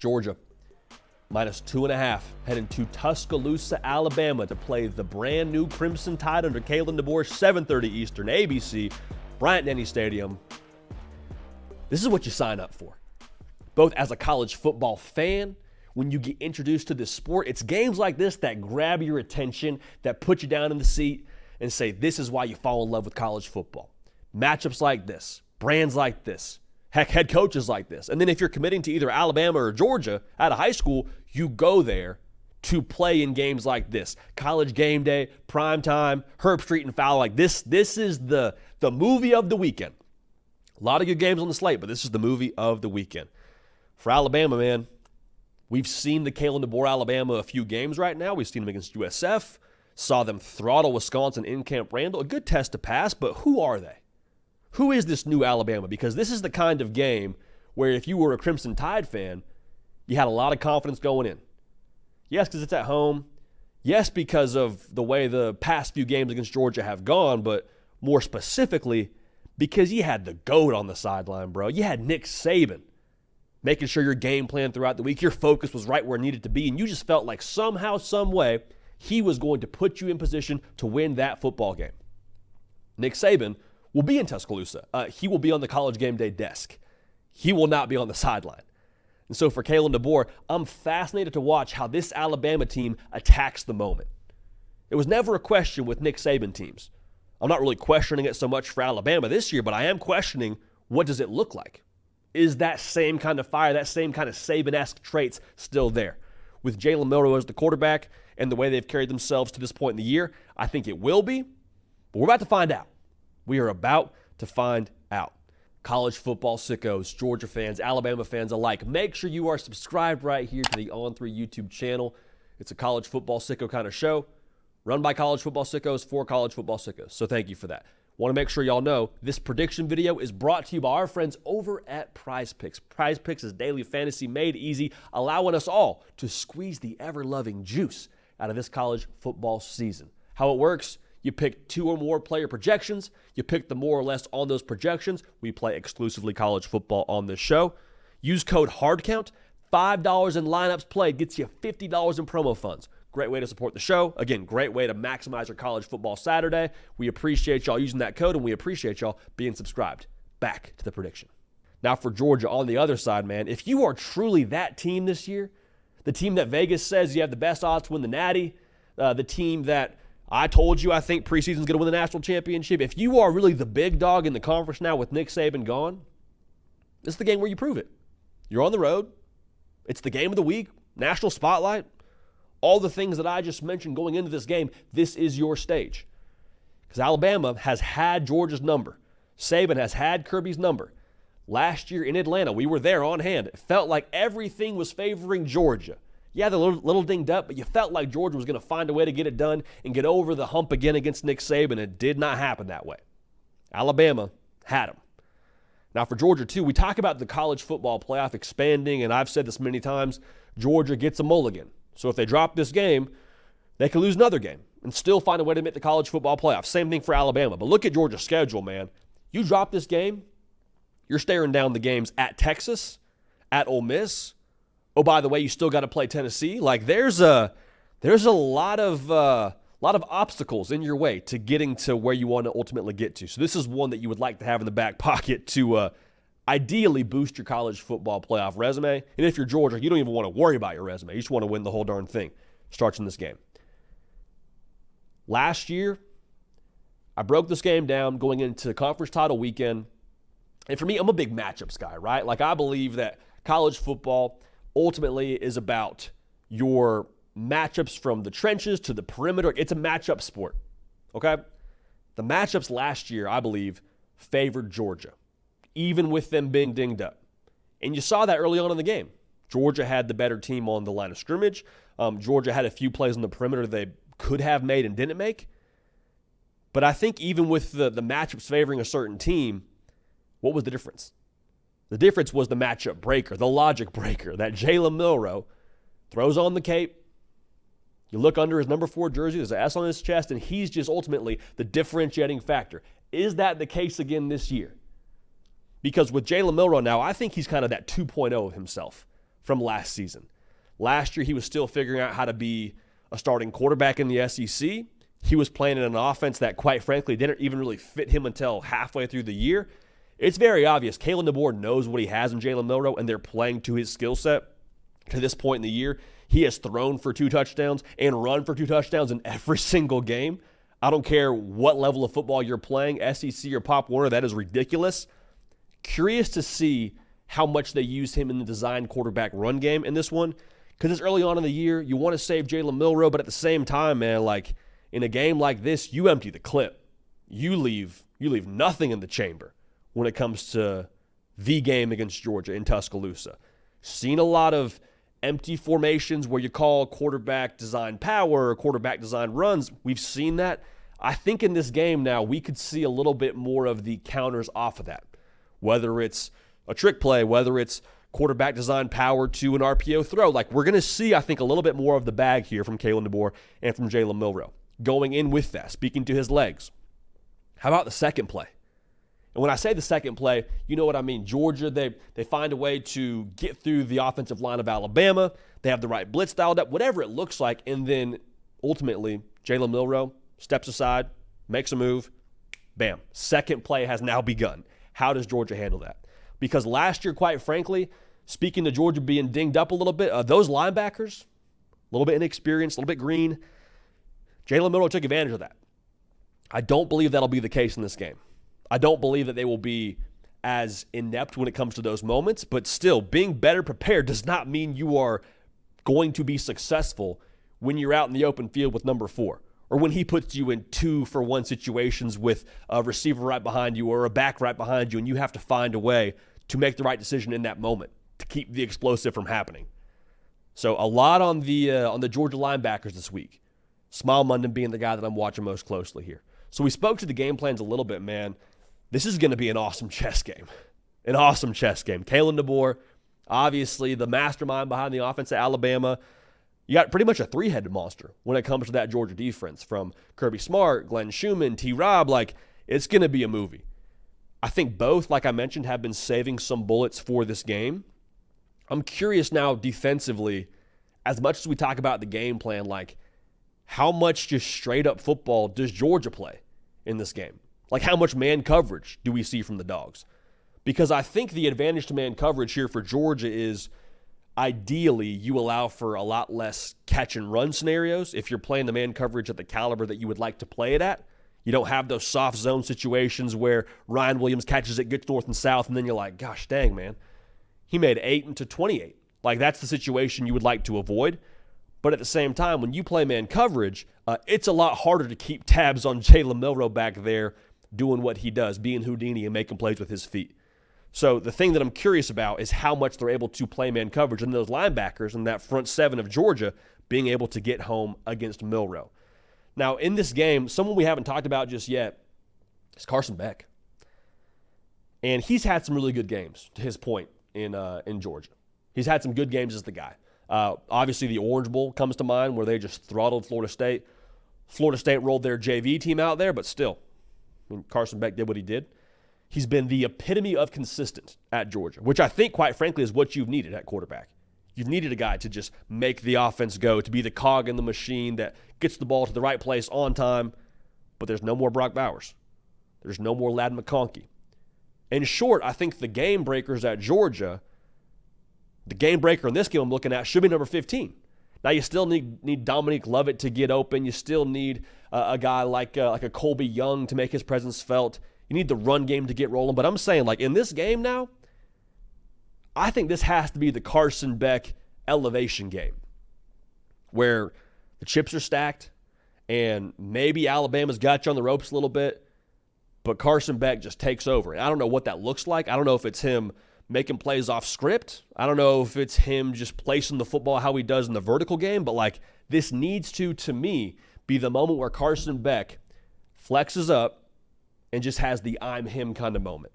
Georgia, -2.5, heading to Tuscaloosa, Alabama to play the brand new Crimson Tide under Kalen DeBoer, 7:30 Eastern, ABC, Bryant-Denny Stadium. This is what you sign up for. Both as a college football fan, when you get introduced to this sport, it's games like this that grab your attention, that put you down in the seat and say, this is why you fall in love with college football. Matchups like this, brands like this, heck, head coaches like this. And then if you're committing to either Alabama or Georgia out of high school, you go there to play in games like this. College game day, prime time, Herb Street and foul. Like this is the movie of the weekend. A lot of good games on the slate, but this is the movie of the weekend. For Alabama, man, we've seen the Kalen DeBoer Alabama a few games right now. We've seen them against USF, saw them throttle Wisconsin in Camp Randall. A good test to pass, but who are they? Who is this new Alabama? Because this is the kind of game where if you were a Crimson Tide fan, you had a lot of confidence going in. Yes, because it's at home. Yes, because of the way the past few games against Georgia have gone, but more specifically, because you had the GOAT on the sideline, bro. You had Nick Saban making sure your game plan throughout the week, your focus was right where it needed to be, and you just felt like somehow, some way, he was going to put you in position to win that football game. Nick Saban will be in Tuscaloosa. He will be on the college game day desk. He will not be on the sideline. And so for Kalen DeBoer, I'm fascinated to watch how this Alabama team attacks the moment. It was never a question with Nick Saban teams. I'm not really questioning it so much for Alabama this year, but I am questioning, what does it look like? Is that same kind of fire, that same kind of Saban-esque traits still there? With Jalen Milroe as the quarterback and the way they've carried themselves to this point in the year, I think it will be, but we're about to find out. We are about to find out. College football sickos, Georgia fans, Alabama fans alike, make sure you are subscribed right here to the On3 YouTube channel. It's a college football sicko kind of show, run by college football sickos for college football sickos. So thank you for that. Want to make sure y'all know this prediction video is brought to you by our friends over at Prize Picks. Prize Picks is daily fantasy made easy, allowing us all to squeeze the ever-loving juice out of this college football season. How it works, you pick 2 or more player projections. You pick the more or less on those projections. We play exclusively college football on this show. Use code HARDCOUNT. $5 in lineups played gets you $50 in promo funds. Great way to support the show. Again, great way to maximize your college football Saturday. We appreciate y'all using that code, and we appreciate y'all being subscribed. Back to the prediction. Now for Georgia on the other side, man, if you are truly that team this year, the team that Vegas says you have the best odds to win the Natty, the team that I told you I think preseason's going to win the national championship, if you are really the big dog in the conference now with Nick Saban gone, this is the game where you prove it. You're on the road. It's the game of the week, national spotlight. All the things that I just mentioned going into this game, this is your stage. Because Alabama has had Georgia's number. Saban has had Kirby's number. Last year in Atlanta, we were there on hand. It felt like everything was favoring Georgia. Yeah, they're a little dinged up, but you felt like Georgia was going to find a way to get it done and get over the hump again against Nick Saban. It did not happen that way. Alabama had them. Now for Georgia, too, we talk about the college football playoff expanding, and I've said this many times, Georgia gets a mulligan. So if they drop this game, they can lose another game and still find a way to make the college football playoff. Same thing for Alabama. But look at Georgia's schedule, man. You drop this game, you're staring down the games at Texas, at Ole Miss. Oh, by the way, you still got to play Tennessee. Like there's a lot of obstacles in your way to getting to where you want to ultimately get to. So this is one that you would like to have in the back pocket to ideally boost your college football playoff resume. And if you're Georgia, you don't even want to worry about your resume. You just want to win the whole darn thing. Starts in this game. Last year, I broke this game down going into conference title weekend. And for me, I'm a big matchups guy, right? Like I believe that college football ultimately is about your matchups from the trenches to the perimeter. It's a matchup sport, okay? The matchups last year, I believe, favored Georgia, even with them being dinged up. And you saw that early on in the game. Georgia had the better team on the line of scrimmage. Georgia had a few plays on the perimeter they could have made and didn't make. But I think even with the matchups favoring a certain team, what was the difference? The difference was the matchup breaker, the logic breaker, that Jalen Milroe throws on the cape. You look under his number 4 jersey, there's an S on his chest, and he's just ultimately the differentiating factor. Is that the case again this year? Because with Jalen Milroe now, I think he's kind of that 2.0 of himself. from last season. Last year, he was still figuring out how to be a starting quarterback in the SEC. He was playing in an offense that, quite frankly, didn't even really fit him until halfway through the year. It's very obvious. Kalen DeBoer knows what he has in Jalen Milroe, and they're playing to his skill set. To this point in the year, he has thrown for 2 touchdowns and run for 2 touchdowns in every single game. I don't care what level of football you're playing, SEC or Pop Warner, that is ridiculous. Curious to see how much they use him in the design quarterback run game in this one, because it's early on in the year. You want to save Jalen Milroe, but at the same time, man, like in a game like this, you empty the clip. You leave nothing in the chamber when it comes to the game against Georgia in Tuscaloosa. Seen a lot of empty formations where you call quarterback design power or quarterback design runs. We've seen that. I think in this game now we could see a little bit more of the counters off of that, whether it's a trick play, whether it's quarterback design power to an RPO throw. Like, we're going to see, I think, a little bit more of the bag here from Kalen DeBoer and from Jalen Milroe. Going in with that, speaking to his legs. How about the second play? And when I say the second play, you know what I mean. Georgia, they find a way to get through the offensive line of Alabama. They have the right blitz dialed up, whatever it looks like. And then ultimately, Jalen Milroe steps aside, makes a move. Bam. Second play has now begun. How does Georgia handle that? Because last year, quite frankly, speaking to Georgia being dinged up a little bit, those linebackers, a little bit inexperienced, a little bit green, Jalen Milroe took advantage of that. I don't believe that'll be the case in this game. I don't believe that they will be as inept when it comes to those moments, but still, being better prepared does not mean you are going to be successful when you're out in the open field with number 4, or when he puts you in 2-for-1 situations with a receiver right behind you or a back right behind you, and you have to find a way to make the right decision in that moment to keep the explosive from happening. So a lot on the Georgia linebackers this week. Smile Munden being the guy that I'm watching most closely here. So we spoke to the game plans a little bit, man. This is going to be an awesome chess game. An awesome chess game. Kalen DeBoer, obviously the mastermind behind the offense at Alabama. You got pretty much a 3-headed monster when it comes to that Georgia defense, from Kirby Smart, Glenn Schumann, T-Rob. Like, it's going to be a movie. I think both, like I mentioned, have been saving some bullets for this game. I'm curious now defensively, as much as we talk about the game plan, like, how much just straight up football does Georgia play in this game? Like, how much man coverage do we see from the Dogs? Because I think the advantage to man coverage here for Georgia is ideally you allow for a lot less catch and run scenarios if you're playing the man coverage at the caliber that you would like to play it at. You don't have those soft zone situations where Ryan Williams catches it, gets north and south, and then you're like, gosh dang, man, he made 8 into 28. Like, that's the situation you would like to avoid. But at the same time, when you play man coverage, it's a lot harder to keep tabs on Jalen Milroe back there doing what he does, being Houdini and making plays with his feet. So the thing that I'm curious about is how much they're able to play man coverage, and those linebackers and that front 7 of Georgia being able to get home against Milroe. Now, in this game, someone we haven't talked about just yet is Carson Beck. And he's had some really good games, to his point, in Georgia. He's had some good games as the guy. Obviously, the Orange Bowl comes to mind where they just throttled Florida State. Florida State rolled their JV team out there, but still, I mean, Carson Beck did what he did. He's been the epitome of consistent at Georgia, which I think, quite frankly, is what you've needed at quarterback. You've needed a guy to just make the offense go, to be the cog in the machine that gets the ball to the right place on time, but there's no more Brock Bowers. There's no more Ladd McConkey. In short, I think the game breakers at Georgia, the game breaker in this game I'm looking at should be number 15. Now, you still need Dominique Lovett to get open. You still need a guy like a Colby Young to make his presence felt. You need the run game to get rolling. But I'm saying, like, in this game now, I think this has to be the Carson Beck elevation game, where the chips are stacked and maybe Alabama's got you on the ropes a little bit, but Carson Beck just takes over. And I don't know what that looks like. I don't know if it's him making plays off script. I don't know if it's him just placing the football how he does in the vertical game, but like, this needs to me, be the moment where Carson Beck flexes up and just has the I'm him kind of moment.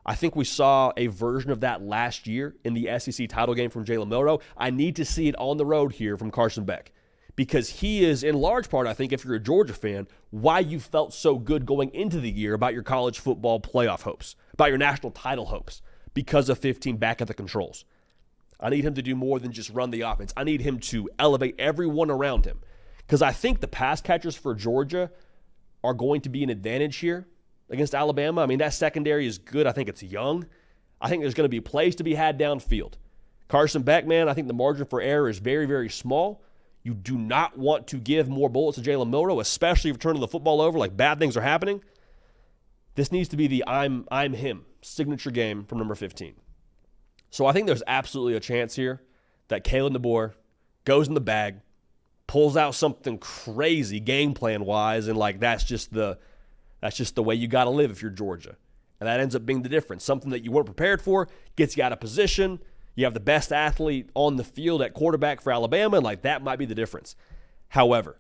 I think we saw a version of that last year in the SEC title game from Jalen Milroe. I need to see it on the road here from Carson Beck, because he is, in large part, I think, if you're a Georgia fan, why you felt so good going into the year about your college football playoff hopes, about your national title hopes, because of 15 back at the controls. I need him to do more than just run the offense. I need him to elevate everyone around him. Because I think the pass catchers for Georgia are going to be an advantage here against Alabama. I mean, that secondary is good. I think it's young. I think there's going to be plays to be had downfield. Carson Beck, man, I think the margin for error is very, very small. You do not want to give more bullets to Jalen Milroe, especially if you're turning the football over like bad things are happening. This needs to be the I'm him signature game from number 15. So I think there's absolutely a chance here that Kalen DeBoer goes in the bag, pulls out something crazy game plan wise, and like that's just the way you got to live if you're Georgia. And that ends up being the difference. Something that you weren't prepared for gets you out of position. You have the best athlete on the field at quarterback for Alabama, and like that might be the difference. However,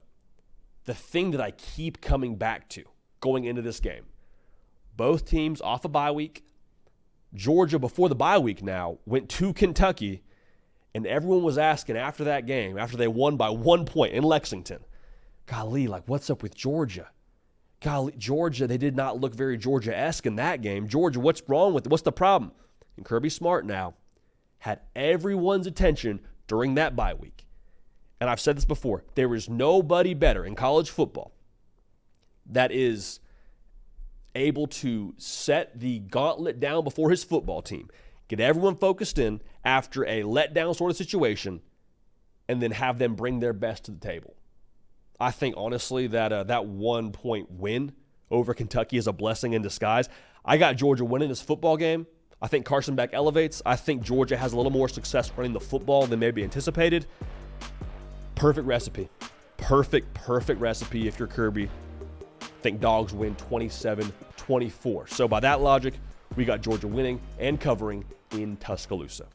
the thing that I keep coming back to going into this game, both teams off a bye week. Georgia, before the bye week now, went to Kentucky, and everyone was asking after that game, after they won by 1 point in Lexington, golly, like what's up with Georgia? Golly, Georgia, they did not look very Georgia-esque in that game. Georgia, what's wrong with it? What's the problem? And Kirby Smart now had everyone's attention during that bye week. And I've said this before, there is nobody better in college football that is able to set the gauntlet down before his football team, get everyone focused in after a letdown sort of situation, and then have them bring their best to the table. I think, honestly, that 1 point win over Kentucky is a blessing in disguise. I got Georgia winning this football game. I think Carson Beck elevates. I think Georgia has a little more success running the football than maybe anticipated. Perfect recipe. Perfect recipe if you're Kirby. I think Dogs win 27-24. So by that logic, we got Georgia winning and covering in Tuscaloosa.